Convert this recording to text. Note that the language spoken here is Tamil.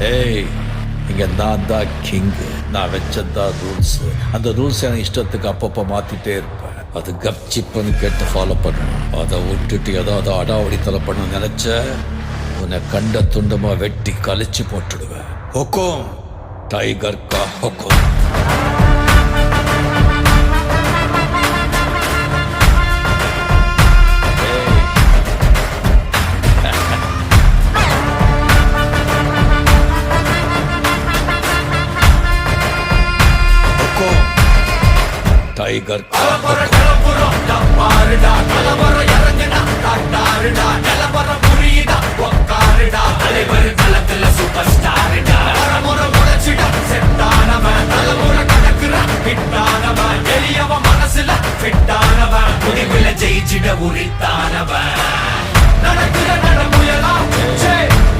ஏய், இங்க நான் தான் கிங்கு. நான் வச்சதான் ரூல்ஸ். அந்த ரூல்ஸ் எனக்கு இஷ்டத்துக்கு அப்பப்போ மாத்திட்டே இருப்பேன். அது கப்சிப்புன்னு கேட்டு ஃபாலோ பண்ணணும். அதை விட்டுட்டு ஏதாவது அடாவடித்தலை பண்ண நினைச்ச உன்னை கண்ட துண்டமா வெட்டி கழிச்சு போட்டுடுவேன். ஹொக்கும், டைகர் கா ஹொக்கும். டைகர் கலபர கலபுரம் பாருடா கலபர இறங்குடா காட்டாருடா